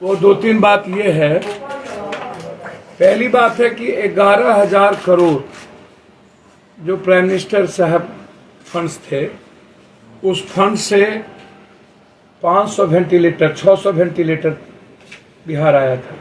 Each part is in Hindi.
वो दो तीन बात ये है। पहली बात है कि 11,000 करोड़ जो प्राइम मिनिस्टर साहब फंड्स थे, उस फंड से 500 वेंटिलेटर 600 वेंटिलेटर बिहार आया था।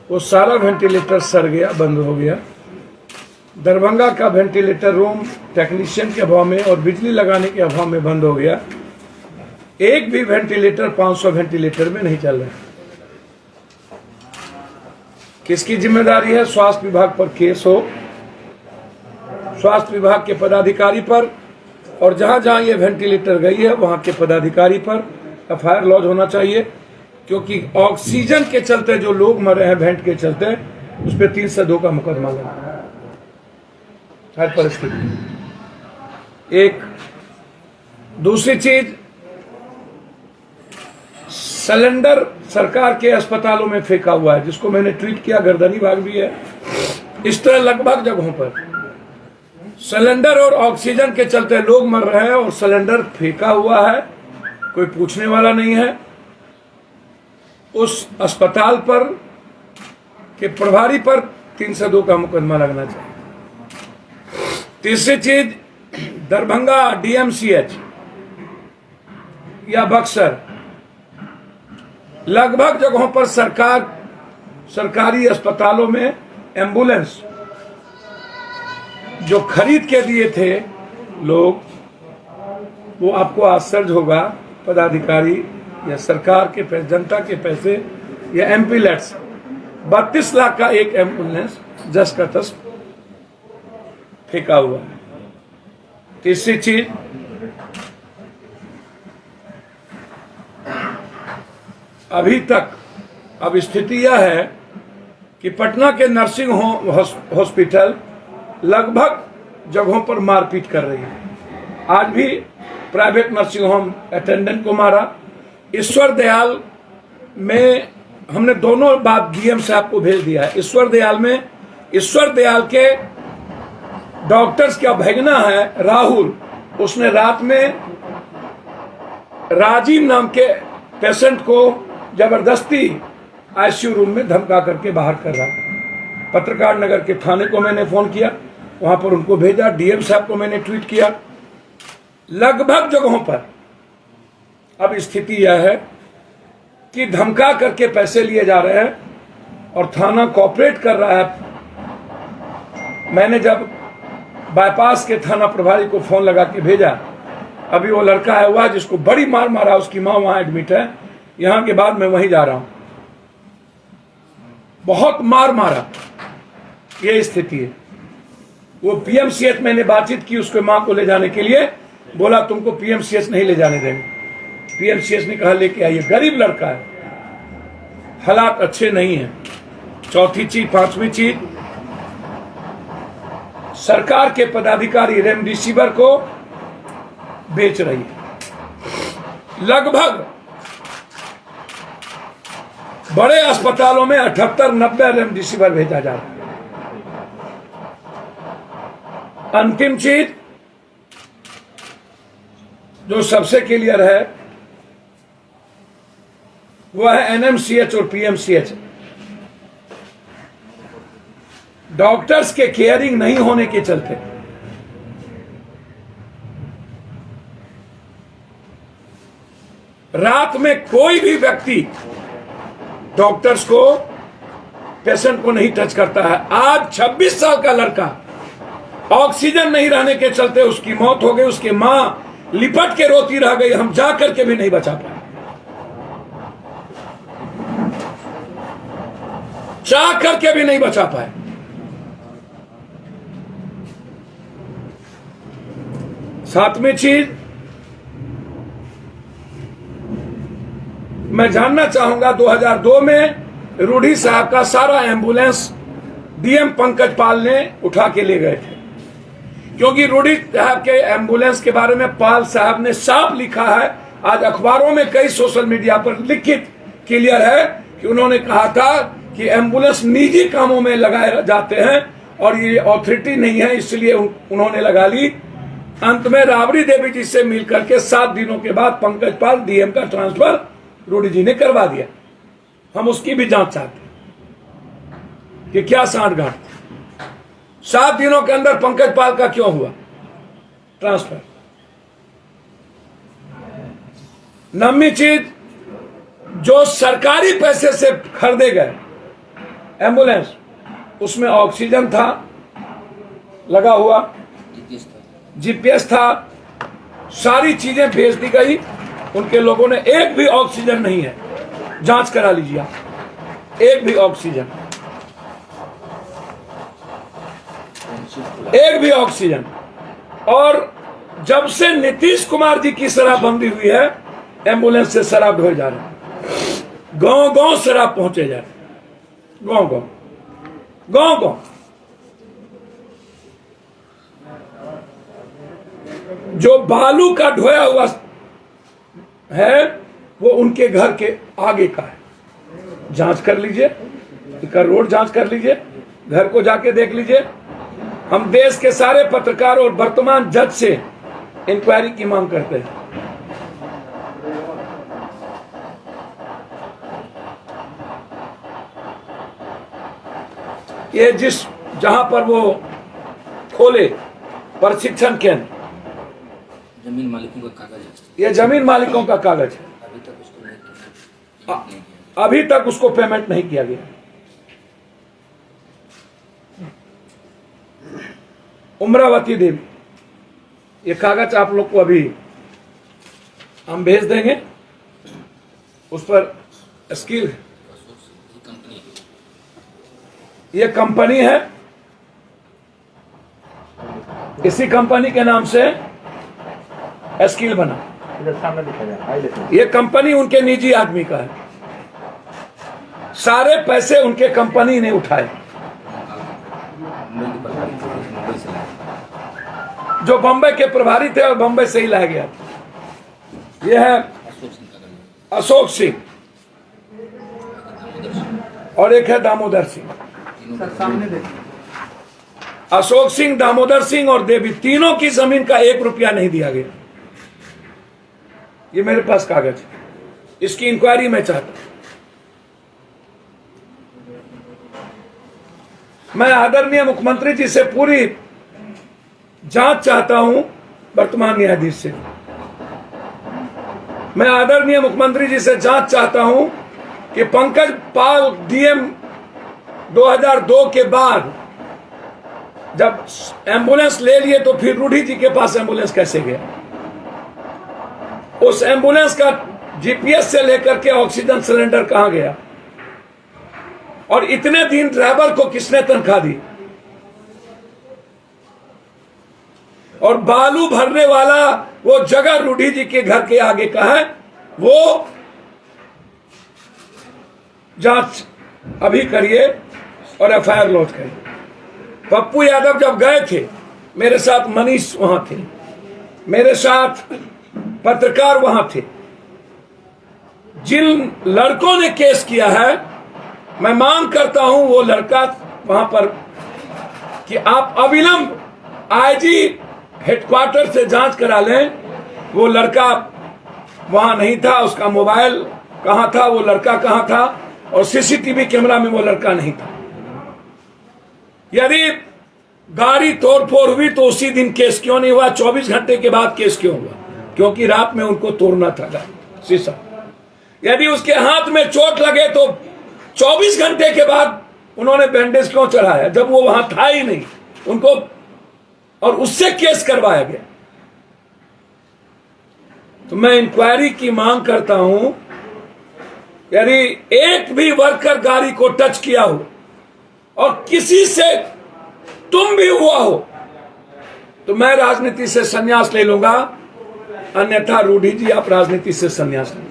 वो सारा वेंटिलेटर सड़ गया, बंद हो गया। दरभंगा का वेंटिलेटर रूम टेक्नीशियन के अभाव में और बिजली लगाने के अभाव में बंद हो गया। एक भी वेंटिलेटर 500 वेंटिलेटर में नहीं चल रहा है। किसकी जिम्मेदारी है? स्वास्थ्य विभाग पर केस हो, स्वास्थ्य विभाग के पदाधिकारी पर, और जहां जहां ये वेंटिलेटर गई है वहां के पदाधिकारी पर एफआईआर लॉन्च होना चाहिए। क्योंकि ऑक्सीजन के चलते जो लोग मरे हैं वेंट के चलते, उस पर 302 का मुकदमा लगा हर परिस्थिति। एक दूसरी चीज, सिलेंडर सरकार के अस्पतालों में फेंका हुआ है, जिसको मैंने ट्वीट किया, गर्दनी भाग भी है। इस तरह लगभग जगहों पर सिलेंडर और ऑक्सीजन के चलते लोग मर रहे हैं और सिलेंडर फेंका हुआ है, कोई पूछने वाला नहीं है। उस अस्पताल पर के प्रभारी पर 302 का मुकदमा लगना चाहिए। तीसरी चीज, दरभंगा डीएमसीएच या बक्सर, लगभग जगहों पर सरकारी अस्पतालों में एम्बुलेंस जो खरीद के दिए थे लोग, वो आपको आश्चर्य होगा, पदाधिकारी या सरकार के पैसे, जनता के पैसे या एमपी लेट्स 32 लाख का एक एम्बुलेंस जस का तस फेंका हुआ है। तीसरी चीज, अभी तक अब स्थिति यह है कि पटना के नर्सिंग होम हॉस्पिटल लगभग जगहों पर मारपीट कर रही है। आज भी प्राइवेट नर्सिंग होम अटेंडेंट को मारा। ईश्वर दयाल में हमने दोनों बात डीएम साहब को भेज दिया है। ईश्वर दयाल के डॉक्टर्स का भगना है राहुल, उसने रात में राजीव नाम के पेशेंट को जबरदस्ती आईसीयू रूम में धमका करके बाहर कर रहा था। पत्रकार नगर के थाने को मैंने फोन किया, वहां पर उनको भेजा। डीएम साहब को मैंने ट्वीट किया। लगभग जगहों पर अब स्थिति यह है कि धमका करके पैसे लिए जा रहे हैं और थाना कोऑपरेट कर रहा है। मैंने जब बाईपास के थाना प्रभारी को फोन लगा के भेजा, अभी वो लड़का है हुआ जिसको बड़ी मार मारा, उसकी मां वहां एडमिट है, यहां के बाद मैं वहीं जा रहा हूं। बहुत मार मारा, ये स्थिति है। वो पीएमसीएच, मैंने बातचीत की उसके मां को ले जाने के लिए, बोला तुमको पीएमसीएच नहीं ले जाने देंगे। पीएमसीएच ने कहा लेके आइए। गरीब लड़का है, हालात अच्छे नहीं है। चौथी चीज, पांचवी चीज, सरकार के पदाधिकारी रेमडेसिविर को बेच रही है। लगभग बड़े अस्पतालों में 78-90 रेमडेसिविर भेजा जा रहा है। अंतिम चीज जो सबसे क्लियर है वह है एनएमसीएच और पीएमसीएच। डॉक्टर्स के केयरिंग नहीं होने के चलते रात में कोई भी व्यक्ति डॉक्टर्स को, पेशेंट को नहीं टच करता है। आज 26 साल का लड़का ऑक्सीजन नहीं रहने के चलते उसकी मौत हो गई। उसकी मां लिपट के रोती रह गई, हम जा करके भी नहीं बचा पाए। चाह करके भी नहीं बचा पाए। सातवीं चीज, मैं जानना चाहूंगा 2002 में रूढ़ी साहब का सारा एम्बुलेंस डीएम पंकज पाल ने उठा के ले गए थे। क्योंकि रूढ़ी साहब के एम्बुलेंस के बारे में पाल साहब ने साफ लिखा है, आज अखबारों में कई सोशल मीडिया पर लिखित क्लियर है कि उन्होंने कहा था कि एम्बुलेंस निजी कामों में लगाए जाते हैं और ये अथॉरिटी नहीं है, इसलिए उन्होंने लगा ली। अंत में राबड़ी देवी जी से मिलकर के 7 दिनों के बाद पंकज पाल डीएम का ट्रांसफर रूडी जी ने करवा दिया। हम उसकी भी जांच चाहते हैं कि क्या सांठगांठ थी। 7 दिनों के अंदर पंकज पाल का क्यों हुआ ट्रांसफर? नवमी चीज, जो सरकारी पैसे से खरीदे गए एम्बुलेंस, उसमें ऑक्सीजन था लगा हुआ, जीपीएस था, सारी चीजें भेज दी गई। उनके लोगों ने एक भी ऑक्सीजन नहीं है, जांच करा लीजिए आप, एक भी ऑक्सीजन, एक भी ऑक्सीजन। और जब से नीतीश कुमार जी की शराबबंदी हुई है, एम्बुलेंस से शराब ढोए जा रहे हैं, गांव गांव शराब पहुंचे जा रहे हैं, गांव गांव गांव गांव। जो बालू का ढोया हुआ है वो उनके घर के आगे का है, जांच कर लीजिए, इनका रोड जांच कर लीजिए, घर को जाके देख लीजिए। हम देश के सारे पत्रकारों और वर्तमान जज से इंक्वायरी की मांग करते हैं। ये जहां पर वो खोले प्रशिक्षण केंद्र, जमीन मालिकों का कागज है, ये जमीन मालिकों का कागज है, अभी तक उसको पेमेंट नहीं किया गया। उम्रावती देवी, ये कागज आप लोग को अभी हम भेज देंगे, उस पर स्किल, ये कंपनी है, इसी कंपनी के नाम से स्किल बना, ये कंपनी उनके निजी आदमी का है, सारे पैसे उनके कंपनी ने उठाए, जो बंबई के प्रभारी थे और बंबई से ही लाया गया। ये है अशोक सिंह और एक है दामोदर सिंह। अशोक सिंह, दामोदर सिंह और देवी, तीनों की जमीन का 1 रुपया नहीं दिया गया। ये मेरे पास कागज है, इसकी इंक्वायरी मैं चाहता हूं। मैं आदरणीय मुख्यमंत्री जी से पूरी जांच चाहता हूं, वर्तमान न्यायाधीश से। मैं आदरणीय मुख्यमंत्री जी से जांच चाहता हूं कि पंकज पाल डीएम 2002 के बाद जब एम्बुलेंस ले लिए तो फिर रूढ़ी जी के पास एम्बुलेंस कैसे गया? उस एम्बुलेंस का जीपीएस से लेकर के ऑक्सीजन सिलेंडर कहां गया? और इतने दिन ड्राइवर को किसने तनख्वाह दी? और बालू भरने वाला वो जगह रूढ़ी जी के घर के आगे का है, वो जांच अभी करिए और एफआईआर लॉन्च करिए। पप्पू यादव जब गए थे, मेरे साथ मनीष वहां थे, मेरे साथ पत्रकार वहां थे। जिन लड़कों ने केस किया है, मैं मांग करता हूं वो लड़का वहां पर कि आप अविलंब आईजी हेडक्वार्टर से जांच करा लें। वो लड़का वहां नहीं था, उसका मोबाइल कहां था, वो लड़का कहां था, और सीसीटीवी कैमरा में वो लड़का नहीं था। यदि गाड़ी तोड़फोड़ हुई तो उसी दिन केस क्यों नहीं हुआ? 24 घंटे के बाद केस क्यों हुआ? क्योंकि रात में उनको तोड़ना था गाड़ी शीशा। यदि उसके हाथ में चोट लगे तो 24 घंटे के बाद उन्होंने बैंडेज क्यों चढ़ाया, जब वो वहां था ही नहीं उनको, और उससे केस करवाया गया? तो मैं इंक्वायरी की मांग करता हूं। यदि एक भी वर्कर गाड़ी को टच किया हो और किसी से तुम भी हुआ हो तो मैं राजनीति से संन्यास ले लूंगा, अन्यथा रूढ़ी जी आप राजनीति से संन्यास लें।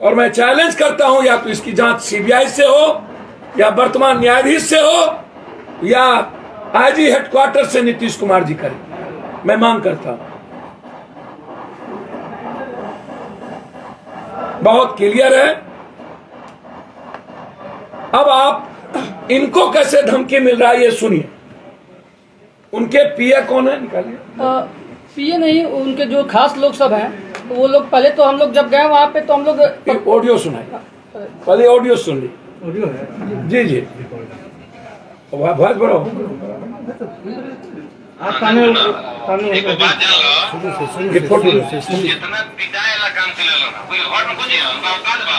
और मैं चैलेंज करता हूं, या तो इसकी जांच सीबीआई से हो, या वर्तमान न्यायाधीश से हो, या आईजी हेडक्वार्टर से नीतीश कुमार जी करें। मैं मांग करता हूं, बहुत क्लियर है। अब आप इनको कैसे धमकी मिल रहा है ये सुनिए। उनके पीए कौन है, निकालिए। पीए नहीं, उनके जो खास लोग सब हैं, तो वो लोग पहले तो हम लोग जब गए वहाँ पे तो हम लोग ऑडियो सुनाए। पहले ऑडियो सुन ली। ऑडियो है। जी जी, आवाज बढ़ाओ। आप सामने एक बात जान लो, ये फोटो जितना पिटाए वाला काम चलेला ना, कोई घर में कुछ है, उनका औकात बा।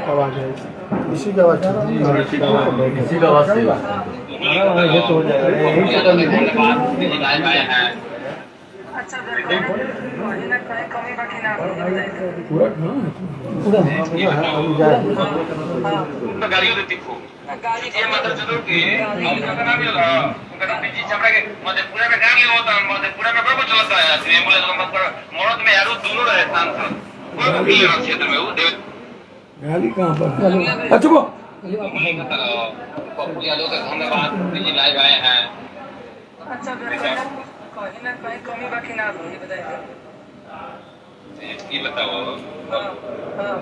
आवाज है, इसी का आवाज इसी का आवाज सही ये तो हो जाएगा, यही से कर लीजिए। पूरा उनका गाड़ियों देती खूब। ये मतलब चलो कि उनका नाम मिला, उनका नाम पीछे छपरा के मधेपुरा में गाड़ी होता है, मधेपुरा में बड़ा कुछ चलता है, एम्बुलेंस नंबर पर मौत में यारों दोनों रहे सांसद, कोई को भी लेना क्षेत्र में वो देव गाली कहाँ पर? अच्छा वो पप्पू यादव का धन्यवाद, जी लाइव आए हैं। अच्छा कहीं ना कहीं कमी बाकी ना हो, ये बताइए। ये बताओ हाँ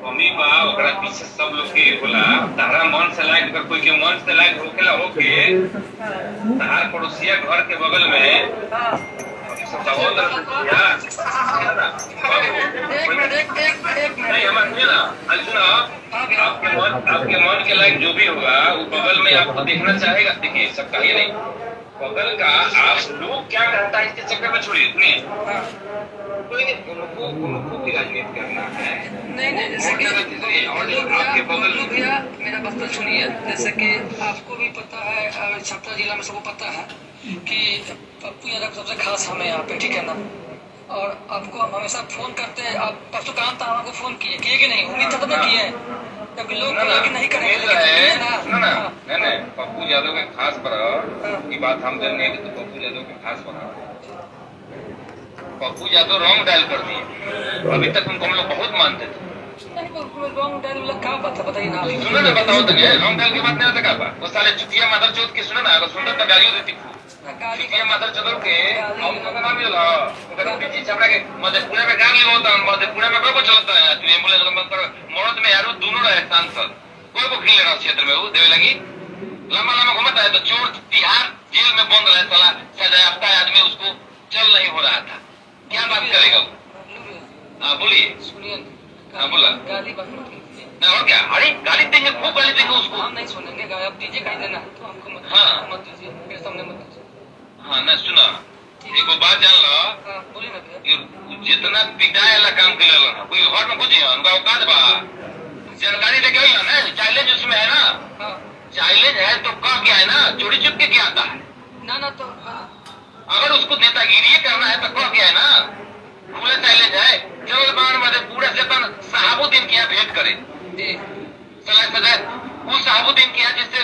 मम्मी बा ओकरा पीछे सब लोग के होला, तारा मन से लायक कर कोई के मन से लायक होकेला होके तार पड़ोसिया घर के बगल में सब सहोदर नहीं हमारे सुनिए ना, आज सुनो, आपके मन के लायक जो भी होगा वो बगल में आपको देखना चाहेगा। देखिए सब कहिए नहीं, बगल का आप लोग क्या कहता है इसके चक्कर में छोड़िए, सुनिए कोई नहीं, उनको भी राजनीति करना है। नहीं जैसे कि आपके बगल में भैया मेरा बात तो सुनिए, जैसे कि आपको भी पता है, छपरा जिला में सबको पता है कि पप्पू यादव सबसे खास हमें यहाँ पे, ठीक है ना। और आपको हम हमेशा फोन करते हैं, आप परसों काम था आपको फोन किए कि नहीं, उम्मीद था तो मैं किए, जब लोग कि नहीं करेंगे नहीं पप्पू यादव के खास पर की बात हम जानने की, तो पप्पू यादव के खास पर पप्पू यादव रॉन्ग डायल कर दिए, अभी तक उनको हम लोग बहुत मानते थे। रॉन्ग डायल वाला क्या बात है बताइए ना। सुनो ना, बताओ तो रॉन्ग डायल की बात नहीं होता क्या बात, वो साले चुतिया मदर चौथ की सुनो ना, अगर सुनो तो गालियों देती चुतिया मदर चौथ के उनका नाम मिला, उनका पीछे छपरा के मधेपुरा में गाड़ी होता है, मधेपुरा में बड़ा चलता है, एम्बुलेंस नंबर पर मौत में यारों दोनों रहे सांसद, कोई को खेल रहा क्षेत्र में वो देवे लगी, लंबा घूमता है तो चोर तिहाड़ जेल में बंद रहे, साला सजायाफ्ता आदमी उसको चल नहीं हो रहा था, क्या बात करेगा वो? हाँ बोलिए। सुनिए, हाँ बोला। गाली बंद मत कीजिए। नहीं और क्या, अरे गाली देंगे, खूब गाली देंगे उसको। हम नहीं सुनेंगे, आप दीजिए कहीं देना तो हमको मत, हाँ। मत दीजिए, मेरे सामने मत दीजिए। हाँ ना सुना, एक बात जान लो, हाँ बोलिए ना भैया। जितना पिटाए वाला काम के लिए ना, कोई घर में कुछ है, उनका औकात बा, जानकारी लेके आई ना, चाइलेंज उसमें है ना, हाँ चाइलेंज है तो कह क्या है ना, चोरी चुप के क्या आता है, ना तो अगर उसको नेतागिरी करना है तो कह क्या है ना, खुले चैलेंज है, चल बाण मधे पूरा चेतन सहाबुद्दीन की यहाँ भेंट करे, सलाह उन सहाबुद्दीन की यहाँ जिससे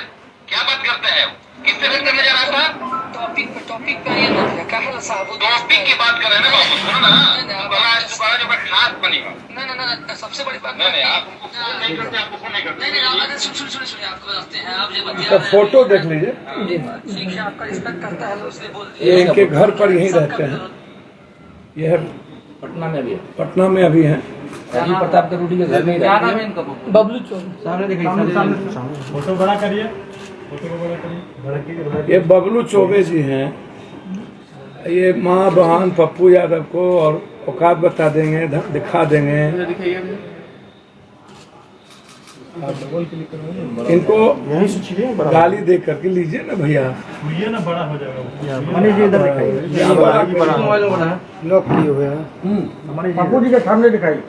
क्या बात करते हैं, किससे भेंट करने जा रहा था? टॉपिक पे आइए ना भैया, क्या है साहबुद्दीन टॉपिक की बात कर रहे हैं ना बाबू, सुनो ना, बड़ा जो खास बनी हो। ना सबसे बड़ी बात नहीं आप उनको फोन नहीं करते, आपको फोन नहीं करते। नहीं सुनिए आपको बताते हैं, आप जो इसका फोटो देख लीजिए, ठीक है, आपका रिस्पेक्ट करता है उसने बोल दिया। ये इनके घर पर यहीं रहते हैं, यह पटना में भी है, पटना में अभी हैं। राजीव प्रताप के रूडी के घर में ही क्या रहते नाम हैं। है इनका? बबलू चौक सामने दिखाई, फोटो बड़ा करिए, फोटो को बड़ा करिए, ये बबलू चौबे जी हैं, ये माँ बहन पप्पू यादव को और औकात बता देंगे, दिखा देंगे इनको, यहीं से छिड़िए, बड़ा गाली दे करके लीजिए ना भैया। ये ना बड़ा हो जाएगा। मनीष जी इधर दिखाइए, मोबाइल में बना है, लॉक किए हुए हैं, पप्पू जी के सामने दिखाइए,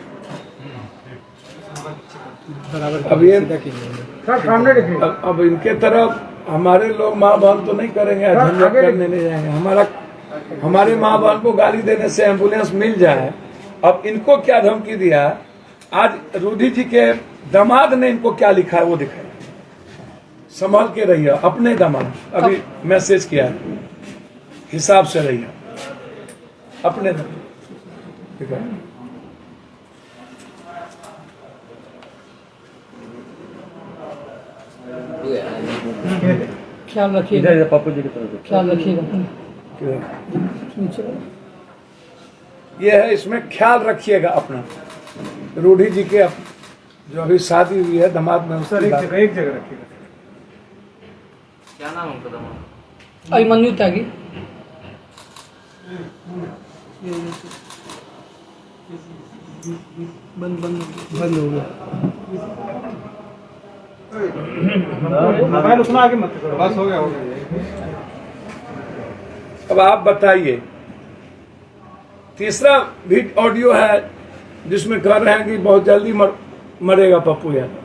अब ये सर सामने दिखाइए। अब इनके तरफ हमारे लोग माँ बहन तो नहीं करेंगे, झंझट करने नहीं जाएंगे, हमारे माँ बहन को गाली देने से एम्बुलेंस मिल जाए। अब इनको क्या धमकी दिया, आज रूडी जी के दामाद ने इनको क्या लिखा है वो दिखाए, संभाल के रहिए अपने दामाद, अभी मैसेज किया है, हिसाब से रहिए अपने दामाद, ठीक है। ख्याल रखिएगा, पप्पू जी की तरफ ख्याल रखिएगा। ये है, इसमें ख्याल रखिएगा अपना, रूडी जी के जो अभी शादी हुई है दामाद में, सर एक जगह रखिएगा। क्या नाम है उनका दमा? अभिमन्यु त्यागी। बंद हो गया। मोबाइल उतना आगे मत करो, बस हो गया। अब आप बताइए, तीसरा भी ऑडियो है जिसमें कह रहे हैं कि बहुत जल्दी मरेगा पप्पू यादव।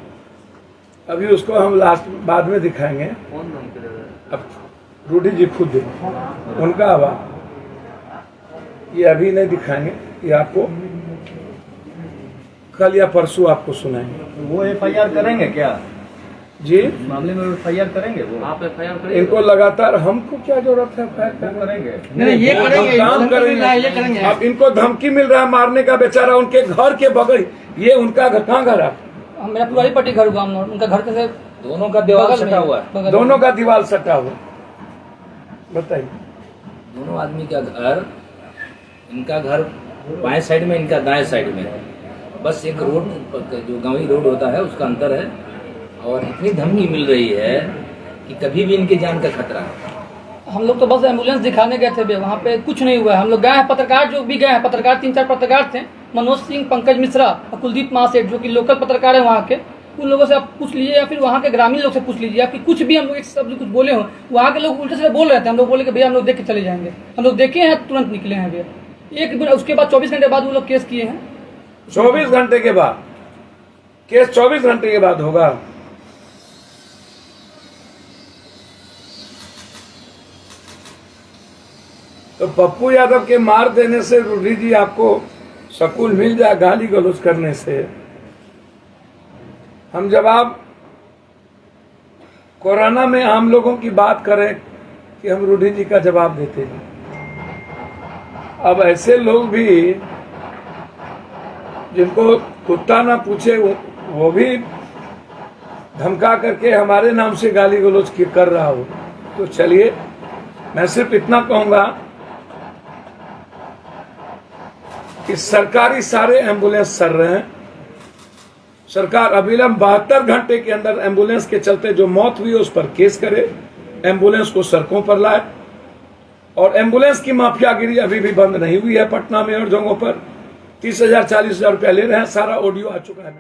अभी उसको हम लास्ट बाद में दिखाएंगे। कौन धमकी दे रहा है? अब रूडी जी खुद उनका आवाज ये अभी नहीं दिखाएंगे, ये आपको कल या परसों आपको सुनाएंगे। वो एफआईआर करेंगे क्या जी? इस मामले में एफआईआर करेंगे वो? आप एफआईआर करिए। इनको लगातार, हमको क्या जरूरत है FIR करेंगे। नहीं, ये करेंगे, काम करेंगे। ये करेंगे। अब इनको धमकी मिल रहा है मारने का, बेचारा उनके घर के बगल, ये उनका घर कहाँ घर है? मेरा पुरानी पट्टी घर गाँव में, उनका घर कैसे दोनों का दीवार सटा हुआ है। बगल में। दोनों का दीवार सटा हुआ। बताइए। दोनों आदमी का घर, इनका घर बाएं साइड में, इनका दाएं साइड में, बस एक रोड जो गांवी रोड होता है उसका अंतर है। और इतनी धमकी मिल रही है कि कभी भी इनकी जान का खतरा है। हम लोग तो बस एम्बुलेंस दिखाने गए थे, वहाँ पे कुछ नहीं हुआ है। हम लोग गए हैं, पत्रकार जो भी गए हैं, पत्रकार 3-4 पत्रकार थे, मनोज सिंह, पंकज मिश्रा और कुलदीप महासेठ, जो कि लोकल पत्रकार है वहाँ के। उन लोगों से आप पूछ लीजिए या फिर वहाँ के ग्रामीण लोग से पूछ लीजिए, आपकी कुछ भी हम लोग एक शब्द कुछ बोले हों, वहाँ के लोग उल्टे से बोल रहे थे। हम लोग बोले कि भैया हम लोग देख के चले जाएंगे। हम लोग देखे हैं, तुरंत निकले हैं भैया। एक दिन उसके बाद 24 घंटे बाद वो लोग केस किए हैं। 24 घंटे के बाद केस 24 घंटे के बाद होगा। तो पप्पू यादव के मार देने से रूडी जी आपको सकून मिल जाए गाली गलौज करने से। हम जवाब कोरोना में हम लोगों की बात करें कि हम रूडी जी का जवाब देते हैं। अब ऐसे लोग भी जिनको कुत्ता ना पूछे वो भी धमका करके हमारे नाम से गाली गलौज कर रहा हो, तो चलिए मैं सिर्फ इतना कहूंगा कि सरकारी सारे एम्बुलेंस चल रहे हैं। सरकार अविलंब 72 घंटे के अंदर एम्बुलेंस के चलते जो मौत हुई उस पर केस करे, एम्बुलेंस को सड़कों पर लाए। और एम्बुलेंस की माफियागिरी अभी भी बंद नहीं हुई है। पटना में और जगहों पर 30,000 40,000 रुपया ले रहे हैं। सारा ऑडियो आ चुका है।